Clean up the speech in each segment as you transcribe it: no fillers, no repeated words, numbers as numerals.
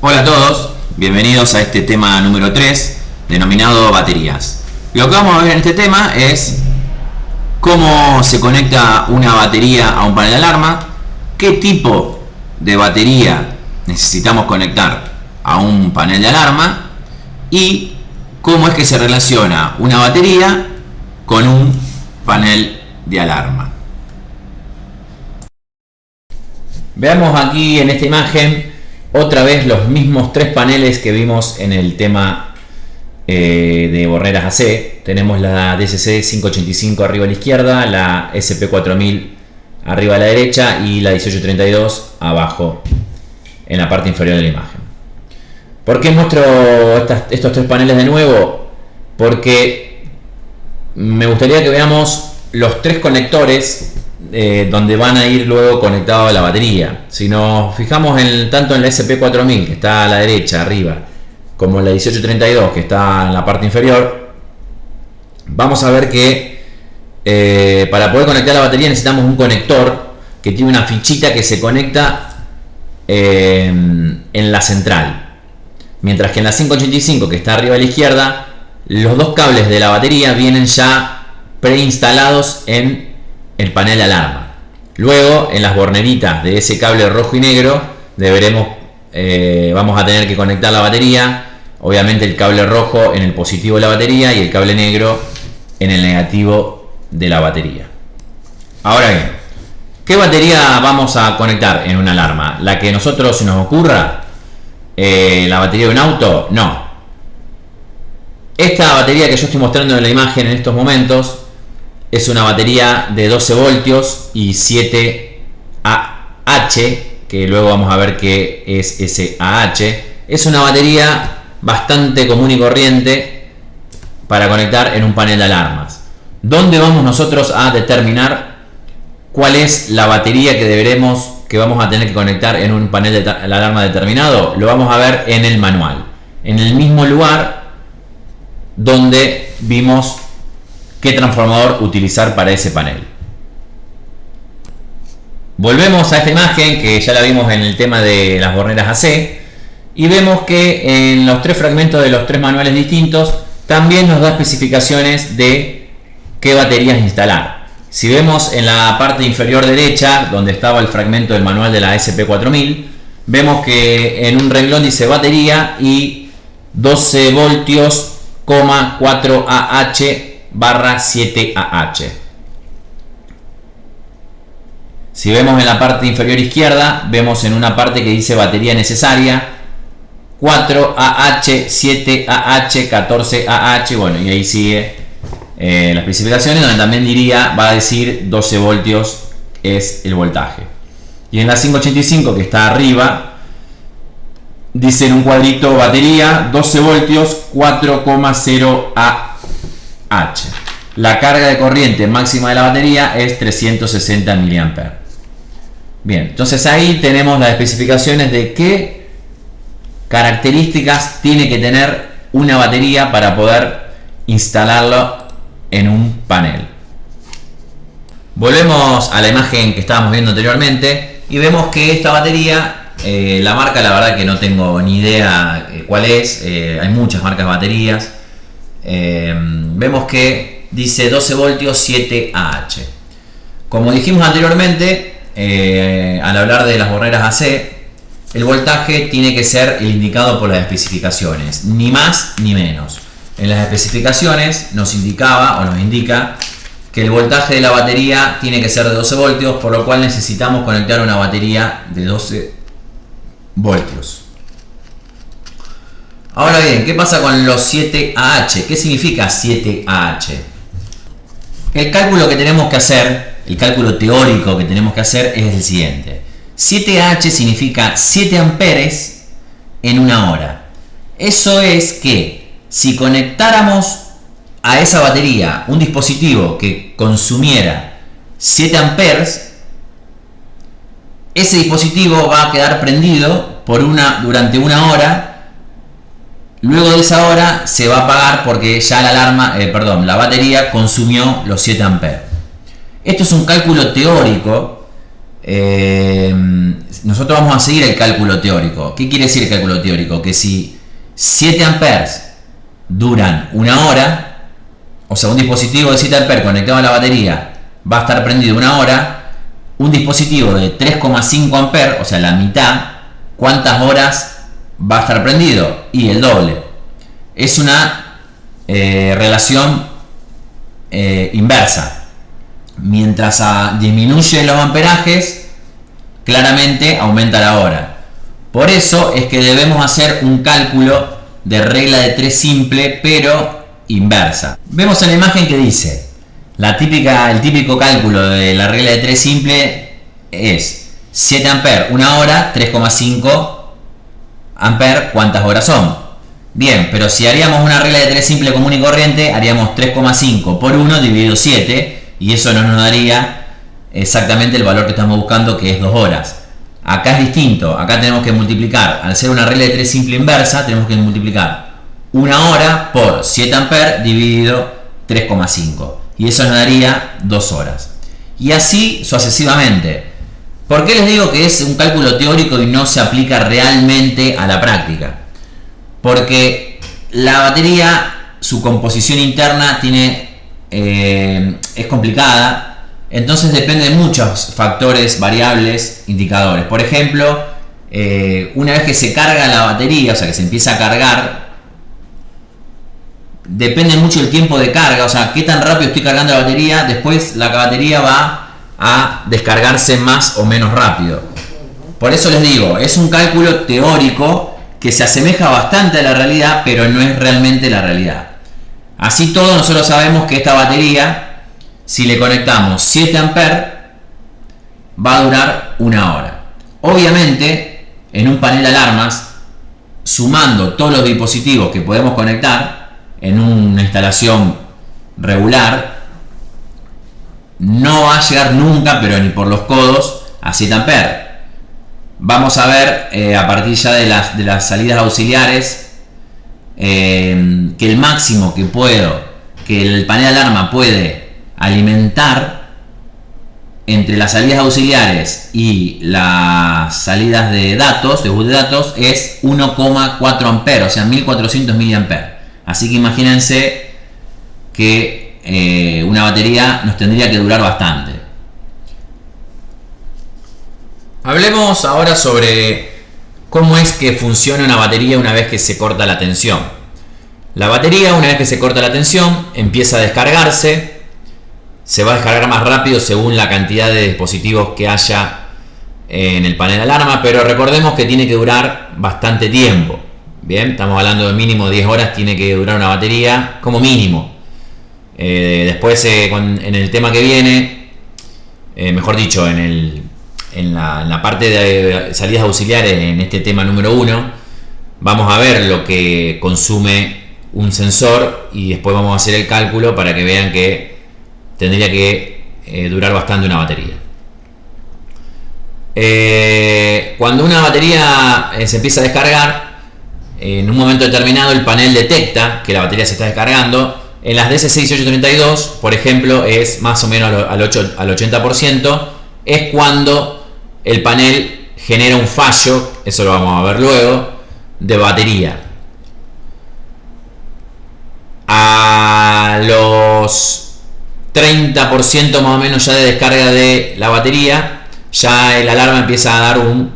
Hola a todos, bienvenidos a este tema número 3, denominado baterías. Lo que vamos a ver en este tema es cómo se conecta una batería a un panel de alarma, qué tipo de batería necesitamos conectar a un panel de alarma y cómo es que se relaciona una batería con un panel de alarma. Veamos aquí en esta imagen otra vez los mismos tres paneles que vimos en el tema de Borneras AC. Tenemos la DSC 585 arriba a la izquierda, la SP4000 arriba a la derecha y la 1832 abajo en la parte inferior de la imagen. ¿Por qué muestro estos tres paneles de nuevo? Porque me gustaría que veamos los tres conectores donde van a ir luego conectados a la batería. Si nos fijamos tanto en la SP4000 que está a la derecha arriba como en la 1832 que está en la parte inferior, vamos a ver que para poder conectar la batería necesitamos un conector que tiene una fichita que se conecta en la central, mientras que en la 585 que está arriba a la izquierda los dos cables de la batería vienen ya preinstalados en el panel de alarma. Luego en las borneritas de ese cable rojo y negro vamos a tener que conectar la batería, obviamente el cable rojo en el positivo de la batería y el cable negro en el negativo de la batería. Ahora bien, ¿qué batería vamos a conectar en una alarma? ¿La que nosotros se nos ocurra? ¿La batería de un auto? No. Esta batería que yo estoy mostrando en la imagen en estos momentos es una batería de 12 voltios y 7 Ah, que luego vamos a ver qué es ese Ah. Es una batería bastante común y corriente para conectar en un panel de alarmas. ¿Dónde vamos nosotros a determinar cuál es la batería que vamos a tener que conectar en un panel de alarma determinado? Lo vamos a ver en el manual, en el mismo lugar donde vimos qué transformador utilizar para ese panel. Volvemos a esta imagen que ya la vimos en el tema de las borneras AC y vemos que en los tres fragmentos de los tres manuales distintos también nos da especificaciones de qué baterías instalar. Si vemos en la parte inferior derecha donde estaba el fragmento del manual de la SP4000, vemos que en un renglón dice batería y 12 voltios, 4 Ah barra 7 Ah. Si vemos en la parte inferior izquierda, vemos en una parte que dice batería necesaria 4 Ah, 7 Ah, 14 Ah, bueno, y ahí sigue las especificaciones donde también va a decir 12 voltios es el voltaje. Y en la 585 que está arriba dice en un cuadrito batería 12 voltios 4,0 Ah. La carga de corriente máxima de la batería es 360 mA. Bien, entonces ahí tenemos las especificaciones de qué características tiene que tener una batería para poder instalarlo en un panel. Volvemos a la imagen que estábamos viendo anteriormente y vemos que esta batería, la marca la verdad que no tengo ni idea cuál es, hay muchas marcas de baterías. Vemos que dice 12 voltios 7 Ah. Como dijimos anteriormente, al hablar de las borneras AC, el voltaje tiene que ser el indicado por las especificaciones, ni más ni menos. En las especificaciones nos indica que el voltaje de la batería tiene que ser de 12 voltios, por lo cual necesitamos conectar una batería de 12 voltios. Ahora bien, ¿qué pasa con los 7 Ah? ¿Qué significa 7 Ah? El cálculo que tenemos que hacer, el cálculo teórico que tenemos que hacer es el siguiente. 7 Ah significa 7 amperes en una hora. Eso es que si conectáramos a esa batería un dispositivo que consumiera 7 amperes, ese dispositivo va a quedar prendido durante una hora. Luego de esa hora se va a apagar porque ya la batería consumió los 7 amperes. Esto es un cálculo teórico nosotros vamos a seguir el cálculo teórico. ¿Qué quiere decir el cálculo teórico? Que si 7 amperes duran una hora, o sea, un dispositivo de 7 amperes conectado a la batería va a estar prendido una hora, un dispositivo de 3,5 amperes, o sea, la mitad, ¿cuántas horas va a estar prendido? Y el doble. Es una relación inversa. Mientras disminuye los amperajes, claramente aumenta la hora. Por eso es que debemos hacer un cálculo de regla de 3 simple, pero inversa. Vemos en la imagen que dice, el típico cálculo de la regla de 3 simple es 7 amperes, una hora, 3,5 amperes, ¿cuántas horas son? Bien, pero si haríamos una regla de 3 simple común y corriente, haríamos 3,5 por 1 dividido 7, y eso no nos daría exactamente el valor que estamos buscando, que es 2 horas. Acá es distinto, acá tenemos que multiplicar, al ser una regla de 3 simple inversa, tenemos que multiplicar una hora por 7 amperes dividido 3,5, y eso nos daría 2 horas. Y así sucesivamente. ¿Por qué les digo que es un cálculo teórico y no se aplica realmente a la práctica? Porque la batería, su composición interna es complicada, entonces depende de muchos factores, variables, indicadores. Por ejemplo, una vez que se carga la batería, o sea que se empieza a cargar, depende mucho del tiempo de carga, o sea, qué tan rápido estoy cargando la batería, después la batería va a descargarse más o menos rápido. Por eso les digo, es un cálculo teórico que se asemeja bastante a la realidad, pero no es realmente la realidad. Así todo, nosotros sabemos que esta batería, si le conectamos 7 amperes, va a durar una hora. Obviamente, en un panel de alarmas, sumando todos los dispositivos que podemos conectar en una instalación regular, no va a llegar nunca, pero ni por los codos, a 7 amperes. Vamos a ver a partir ya de las salidas auxiliares que el máximo que el panel de alarma puede alimentar entre las salidas auxiliares y las salidas de datos, de bus de datos, es 1,4 amperes, o sea 1400 miliamperes. Así que imagínense que una batería nos tendría que durar bastante. Hablemos ahora sobre cómo es que funciona una batería una vez que se corta la tensión. La batería, una vez que se corta la tensión, empieza a descargarse. Se va a descargar más rápido según la cantidad de dispositivos que haya en el panel de alarma, pero recordemos que tiene que durar bastante tiempo. Bien, estamos hablando de mínimo 10 horas tiene que durar una batería, como mínimo. Después, en el tema que viene, mejor dicho, en la parte de salidas auxiliares, en este tema número 1, vamos a ver lo que consume un sensor y después vamos a hacer el cálculo para que vean que tendría que durar bastante una batería. Cuando una batería se empieza a descargar, en un momento determinado el panel detecta que la batería se está descargando. En las DC6832, por ejemplo, es más o menos al 80%, es cuando el panel genera un fallo, eso lo vamos a ver luego, de batería. A los 30% más o menos ya de descarga de la batería, ya el alarma empieza a dar un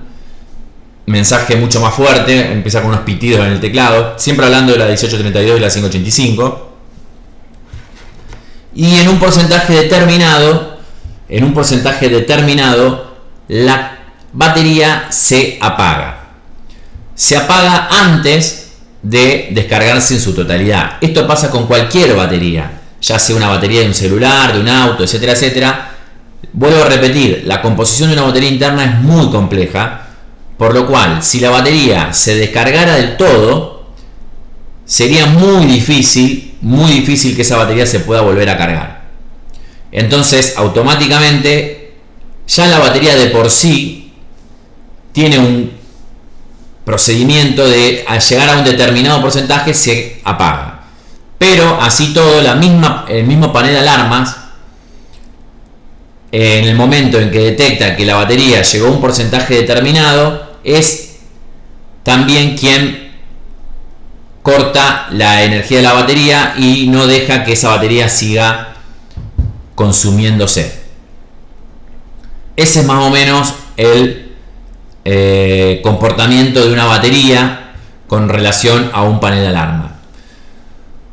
mensaje mucho más fuerte, empieza con unos pitidos en el teclado, siempre hablando de la 1832 y la 585. Y en un porcentaje determinado, la batería se apaga. Se apaga antes de descargarse en su totalidad. Esto pasa con cualquier batería, ya sea una batería de un celular, de un auto, etcétera, etcétera. Vuelvo a repetir, la composición de una batería interna es muy compleja, por lo cual, si la batería se descargara del todo, sería muy difícil que esa batería se pueda volver a cargar. Entonces, automáticamente, ya la batería de por sí tiene un procedimiento de, al llegar a un determinado porcentaje, se apaga. Pero así todo, el mismo panel de alarmas en el momento en que detecta que la batería llegó a un porcentaje determinado, es también quien corta la energía de la batería y no deja que esa batería siga consumiéndose. Ese es más o menos el comportamiento de una batería con relación a un panel de alarma.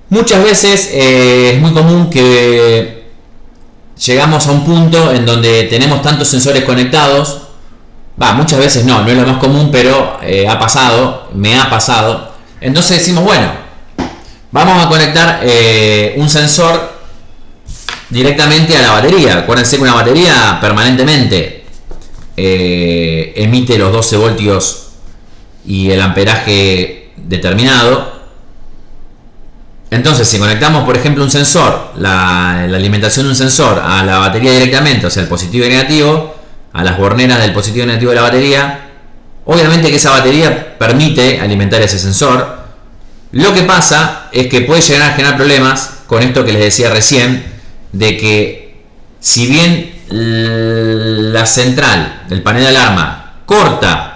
Muchas veces es muy común que llegamos a un punto en donde tenemos tantos sensores conectados. Muchas veces no es lo más común, pero me ha pasado. Entonces decimos, bueno, vamos a conectar un sensor directamente a la batería. Acuérdense que una batería permanentemente emite los 12 voltios y el amperaje determinado. Entonces, si conectamos, por ejemplo, un sensor, la alimentación de un sensor a la batería directamente, o sea, el positivo y negativo, a las borneras del positivo y negativo de la batería, obviamente que esa batería permite alimentar ese sensor. Lo que pasa es que puede llegar a generar problemas con esto que les decía recién, de que si bien la central del panel de alarma corta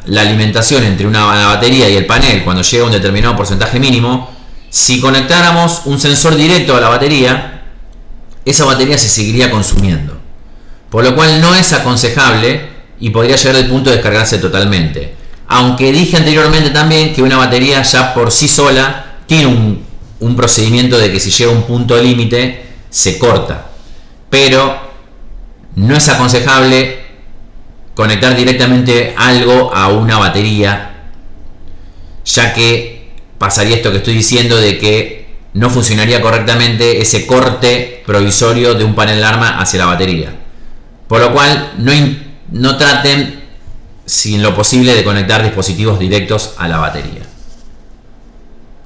la alimentación entre una batería y el panel cuando llega a un determinado porcentaje mínimo, si conectáramos un sensor directo a la batería, esa batería se seguiría consumiendo, por lo cual no es aconsejable y podría llegar al punto de descargarse totalmente. Aunque dije anteriormente también que una batería ya por sí sola tiene un procedimiento de que si llega a un punto límite se corta, pero no es aconsejable conectar directamente algo a una batería, ya que pasaría esto que estoy diciendo, de que no funcionaría correctamente ese corte provisorio de un panel de alarma hacia la batería, por lo cual no traten, si en lo posible, de conectar dispositivos directos a la batería.